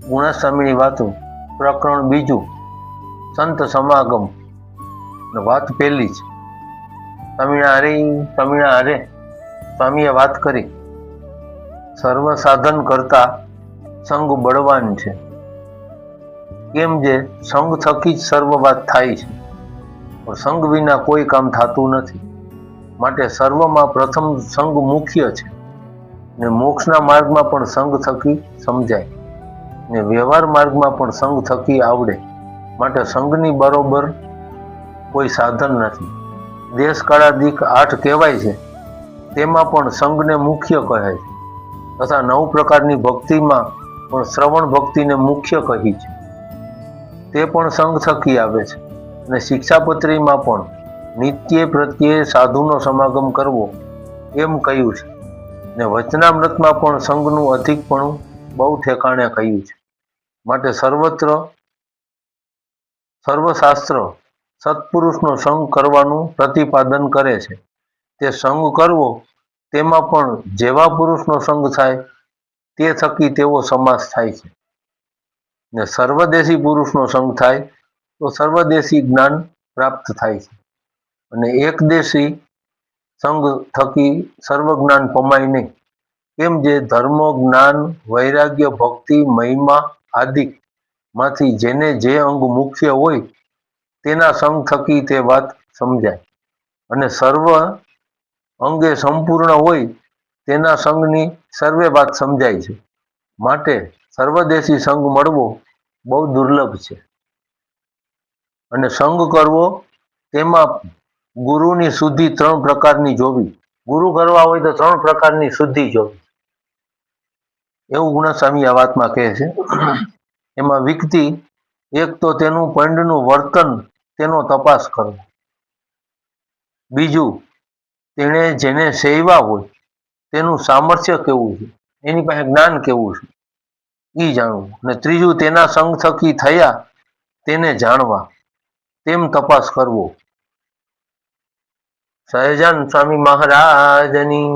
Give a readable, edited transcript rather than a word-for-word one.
ગુણાસ્વામીની વાતો પ્રકરણ બીજું સંત સમાગમ વાત પહેલી જ સ્વામીએ વાત કરી સર્વ સાધન કરતા સંગ બળવાન છે, કેમ જે સંગ થકી જ સર્વ વાત થાય છે, પણ સંગ વિના કોઈ કામ થતું નથી. માટે સર્વમાં પ્રથમ સંગ મુખ્ય છે ને મોક્ષના માર્ગમાં પણ સંગ થકી સમજાય ને વ્યવહાર માર્ગમાં પણ સંગ થકી આવડે. માટે સંગની બરોબર કોઈ સાધન નથી. દેશ કાળાદિક 8 કહેવાય છે, તેમાં પણ સંગને મુખ્ય કહે છે તથા 9 પ્રકારની ભક્તિમાં પણ શ્રવણ ભક્તિને મુખ્ય કહી છે, તે પણ સંગ થકી આવે છે. અને શિક્ષાપત્રીમાં પણ નિત્ય પ્રત્યે સાધુનો સમાગમ કરવો એમ કહ્યું છે ને વચનામૃતમાં પણ સંગનું અધિકપણું બહુ ઠેકાણે કહ્યું છે. માટે સર્વશાસ્ત્ર સત્પુરુષનો સંગ કરવાનું પ્રતિપાદન કરે છે. તે સંગ કરવો તેમાં પણ જેવા પુરુષનો સંગ થાય તે થકી તેવો સમાસ થાય છે ને સર્વદેશી પુરુષનો સંગ થાય તો સર્વદેશી જ્ઞાન પ્રાપ્ત થાય છે. અને એકદેશી સંગ થકી સર્વ જ્ઞાન પમાય નહીં. કેમ જે ધર્મ, જ્ઞાન, વૈરાગ્ય, ભક્તિ, મહિમા આદિ માંથી જેને જે અંગ મુખ્ય હોય તેના સંગ થકી તે વાત સમજાય. અને સર્વ અંગે સંપૂર્ણ હોય તેના સંગની સર્વે વાત સમજાય છે. માટે સર્વદેશી સંગ મળવો બહુ દુર્લભ છે. અને સંગ કરવો તેમાં ગુરુની શુદ્ધિ 3 પ્રકારની જોવી. ગુરુ કરવા હોય તો 3 પ્રકારની શુદ્ધિ જોવી, એવું ગુણસ્વામી આ વાતમાં કહે છે. એમાં વિકતિ એક તો તેનું પંડનું વર્તન તેનો તપાસ કરવો, બીજું તેણે જેને સેવ્યા હોય તેનું સામર્થ્ય કેવું છે, એની પાસે જ્ઞાન કેવું છે એ જાણવું, અને ત્રીજું તેના સંગ થકી થયા તેને જાણવા તેમ તપાસ કરવો. સહજાનંદ સ્વામી મહારાજની